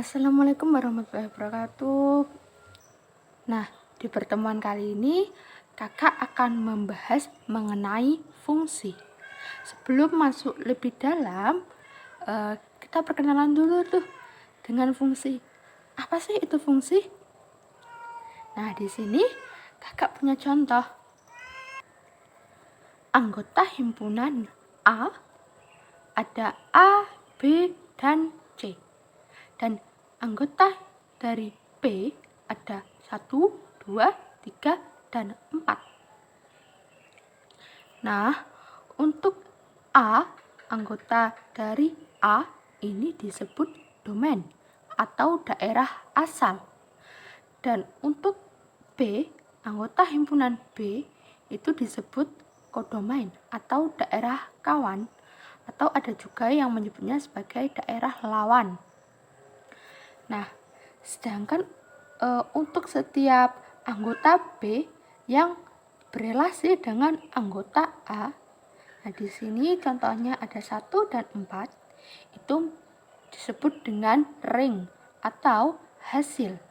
Assalamualaikum warahmatullahi wabarakatuh. Nah, di pertemuan kali ini kakak akan membahas mengenai fungsi. Sebelum masuk lebih dalam, kita perkenalan dulu tuh dengan fungsi. Apa sih itu fungsi? Nah, di sini kakak punya contoh. Anggota himpunan A ada A, B, dan C. Dan anggota dari B ada 1, 2, 3, dan 4. Nah, untuk A, anggota dari A ini disebut domain atau daerah asal. Dan untuk B, anggota himpunan B itu disebut kodomain atau daerah kawan, atau ada juga yang menyebutnya sebagai daerah lawan. Nah, sedangkan untuk setiap anggota B yang berelasi dengan anggota A, nah di sini contohnya ada 1 dan 4, itu disebut dengan ring atau hasil.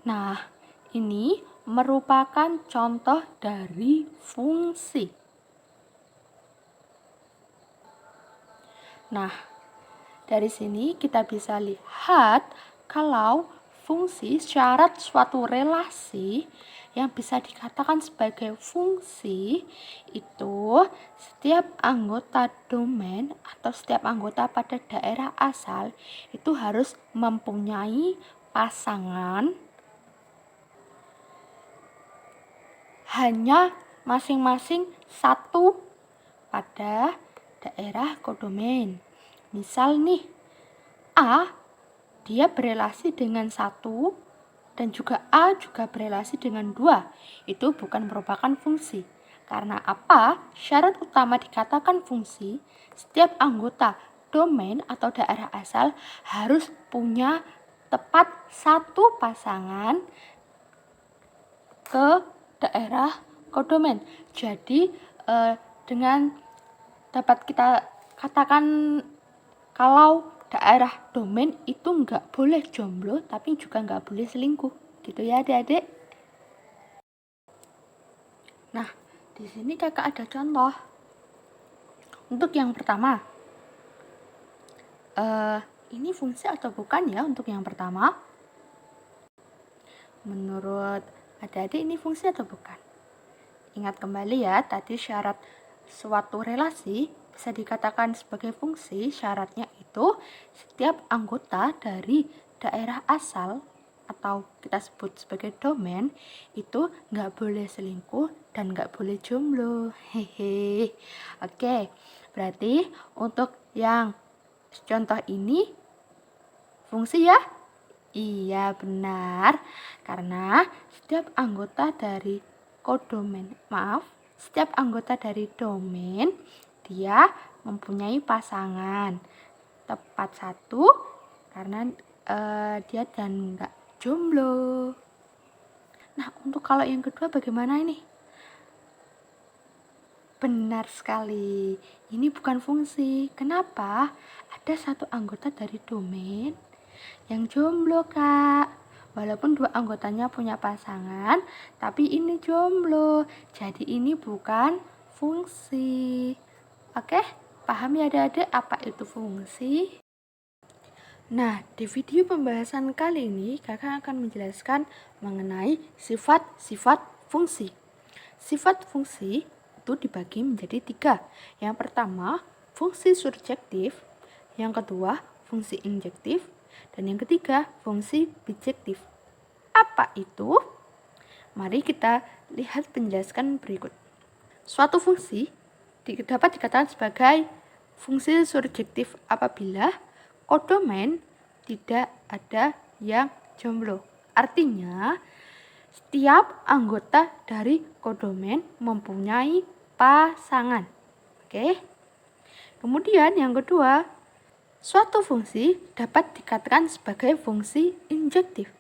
Nah, ini merupakan contoh dari fungsi. Nah, dari sini kita bisa lihat kalau fungsi syarat suatu relasi yang bisa dikatakan sebagai fungsi itu setiap anggota domain atau setiap anggota pada daerah asal itu harus mempunyai pasangan hanya masing-masing satu pada daerah kodomain. Misal nih, A dia berelasi dengan 1 dan juga A juga berelasi dengan 2. Itu bukan merupakan fungsi. Karena apa? Syarat utama dikatakan fungsi, setiap anggota domain atau daerah asal harus punya tepat satu pasangan ke daerah kodomain. Jadi dengan dapat kita katakan kalau daerah domain itu nggak boleh jomblo, tapi juga nggak boleh selingkuh, gitu ya adik-adik. Nah, di sini kakak ada contoh. Untuk yang pertama, ini fungsi atau bukan ya untuk yang pertama? Menurut adik-adik ini fungsi atau bukan? Ingat kembali ya, tadi syarat suatu relasi bisa dikatakan sebagai fungsi, syaratnya itu setiap anggota dari daerah asal atau kita sebut sebagai domain itu nggak boleh selingkuh dan nggak boleh jomblo. Hehe. Oke, berarti untuk yang contoh ini fungsi ya? Iya benar, karena setiap anggota dari setiap anggota dari domain dia mempunyai pasangan tepat satu karena dia dan nggak jomblo. Nah, untuk kalau yang kedua bagaimana ini? Benar sekali, ini bukan fungsi. Kenapa? Ada satu anggota dari domain yang jomblo, Kak. Walaupun dua anggotanya punya pasangan, tapi ini jomblo. Jadi ini bukan fungsi. Oke, paham ya adik-adik apa itu fungsi? Nah, di video pembahasan kali ini kakak akan menjelaskan mengenai sifat-sifat fungsi. Sifat fungsi itu dibagi menjadi 3. Yang pertama, fungsi surjektif. Yang kedua, fungsi injektif. Dan yang ketiga, fungsi bijektif. Apa itu? Mari kita lihat penjelasan berikut. Suatu fungsi dapat dikatakan sebagai fungsi surjektif apabila kodomain tidak ada yang jomblo. Artinya, setiap anggota dari kodomain mempunyai pasangan. Oke. Kemudian yang kedua, suatu fungsi dapat dikatakan sebagai fungsi injektif.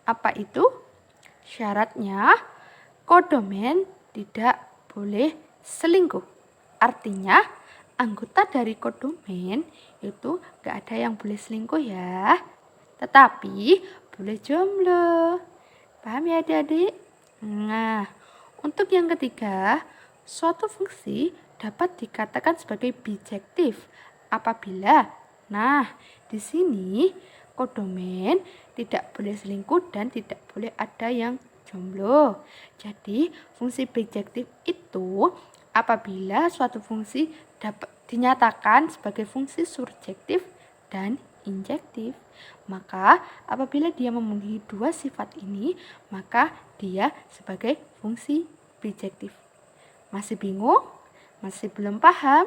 Apa itu? Syaratnya kodomain tidak boleh selingkuh. Artinya anggota dari kodomen itu gak ada yang boleh selingkuh ya. Tetapi boleh jomblo. Paham ya adik-adik? Nah, untuk yang ketiga, suatu fungsi dapat dikatakan sebagai bijektif apabila, di sini kodomen tidak boleh selingkuh dan tidak boleh ada yang jomblo. Jadi, fungsi bijektif itu apabila suatu fungsi dapat dinyatakan sebagai fungsi surjektif dan injektif. Maka apabila dia memenuhi dua sifat ini, maka dia sebagai fungsi bijektif. Masih bingung? Masih belum paham?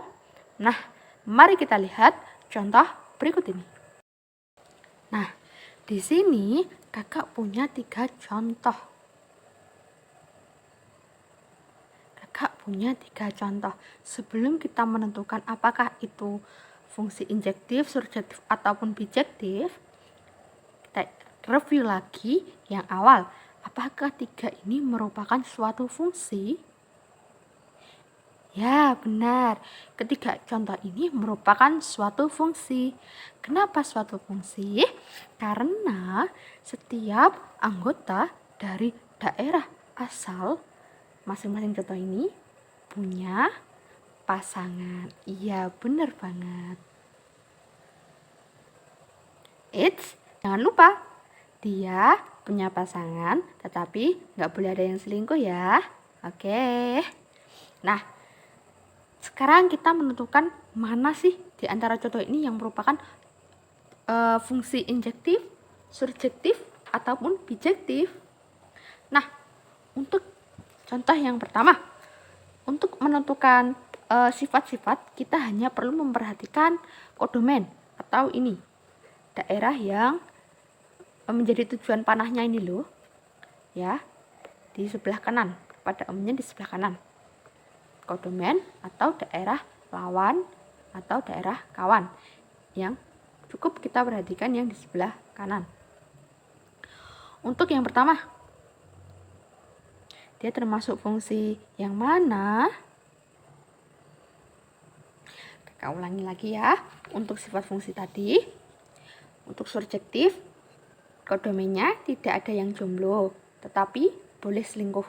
Nah, mari kita lihat contoh berikut ini. Nah, di sini kakak punya 3 contoh. Sebelum kita menentukan apakah itu fungsi injektif, surjektif, ataupun bijektif, kita review lagi yang awal. Apakah 3 ini merupakan suatu fungsi? Ya, benar. Ketiga contoh ini merupakan suatu fungsi. Kenapa suatu fungsi? Karena setiap anggota dari daerah asal masing-masing contoh ini punya pasangan. Iya, benar banget. Jangan lupa, dia punya pasangan, tetapi nggak boleh ada yang selingkuh ya. Oke. Nah, sekarang kita menentukan mana sih di antara contoh ini yang merupakan fungsi injektif, surjektif, ataupun bijektif. Nah, untuk contoh yang pertama, untuk menentukan sifat-sifat, kita hanya perlu memperhatikan kodomen atau ini, daerah yang menjadi tujuan panahnya ini loh, ya, di sebelah kanan, pada umumnya di sebelah kanan. Kodomen atau daerah lawan atau daerah kawan yang cukup kita perhatikan yang di sebelah kanan. Untuk yang pertama, dia termasuk fungsi yang mana? Kakak ulangi lagi ya. Untuk sifat fungsi tadi, untuk surjektif, kodomennya tidak ada yang jomblo, tetapi boleh selingkuh.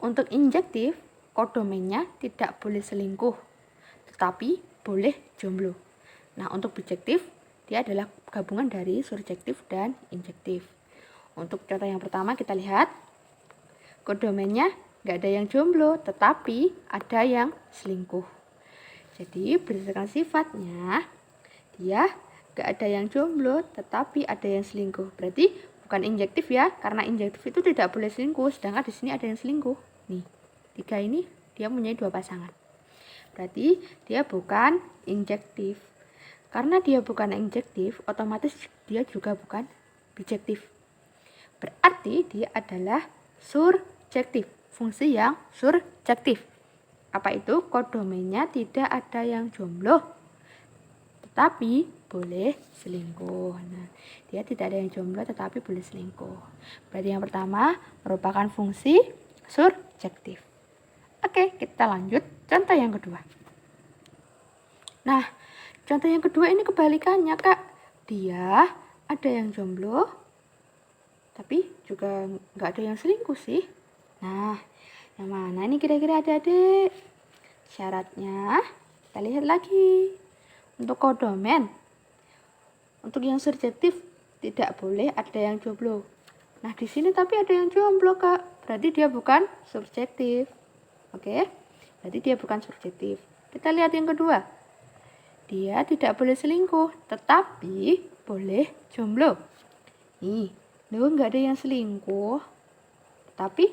Untuk injektif, kodomennya tidak boleh selingkuh, tetapi boleh jomblo. Nah, untuk bijektif, dia adalah gabungan dari surjektif dan injektif. Untuk contoh yang pertama kita lihat, kodomennya nggak ada yang jomblo, tetapi ada yang selingkuh. Jadi berdasarkan sifatnya, dia nggak ada yang jomblo, tetapi ada yang selingkuh. Berarti bukan injektif ya, karena injektif itu tidak boleh selingkuh, sedangkan di sini ada yang selingkuh. Nih, 3 ini dia mempunyai 2 pasangan. Berarti dia bukan injektif. Karena dia bukan injektif, otomatis dia juga bukan bijektif. Berarti dia adalah surjektif, fungsi yang surjektif. Apa itu? Kodomennya tidak ada yang jomblo, tetapi boleh selingkuh. Nah, dia tidak ada yang jomblo tetapi boleh selingkuh. Berarti yang pertama merupakan fungsi surjektif. Oke, kita lanjut contoh yang kedua. Nah, contoh yang kedua ini kebalikannya, Kak. Dia ada yang jomblo, tapi juga nggak ada yang selingkuh sih. Nah, yang mana ini kira-kira adik-adik? Syaratnya, kita lihat lagi. Untuk kodomen, untuk yang surjektif, tidak boleh ada yang jomblo. Nah, di sini tapi ada yang jomblo, Kak. Berarti dia bukan surjektif. Oke, berarti dia bukan surjektif. Kita lihat yang kedua. Dia tidak boleh selingkuh, tetapi boleh jomblo. Nih, loh nggak ada yang selingkuh, tapi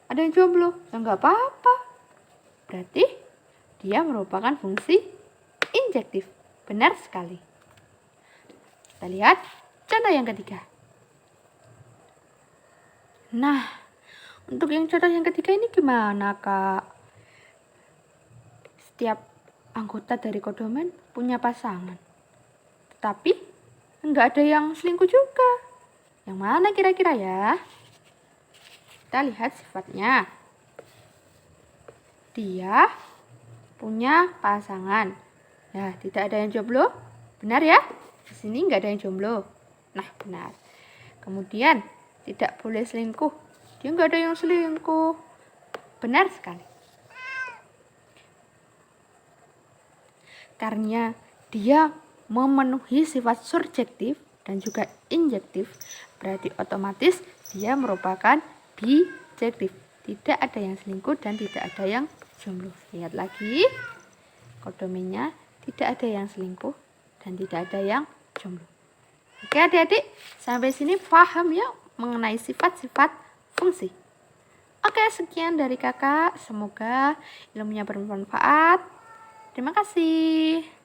ada yang jomblo. Ya nggak apa-apa. Berarti dia merupakan fungsi injektif. Benar sekali. Kita lihat contoh yang ketiga. Nah, untuk yang contoh yang ketiga ini gimana, Kak? Setiap anggota dari kodomen punya pasangan, tetapi nggak ada yang selingkuh juga. Yang mana kira-kira ya? Kita lihat sifatnya. Dia punya pasangan. Ya, tidak ada yang jomblo. Benar ya? Di sini nggak ada yang jomblo. Nah, benar. Kemudian, tidak boleh selingkuh. Dia nggak ada yang selingkuh. Benar sekali. Karena dia memenuhi sifat subjektif dan juga injektif, berarti otomatis dia merupakan bijektif. Tidak ada yang selingkuh dan tidak ada yang jomblo. Lihat lagi, kodomenya tidak ada yang selingkuh dan tidak ada yang jomblo. Oke adik-adik, sampai sini paham ya mengenai sifat-sifat fungsi. Oke, sekian dari kakak. Semoga ilmunya bermanfaat. Terima kasih.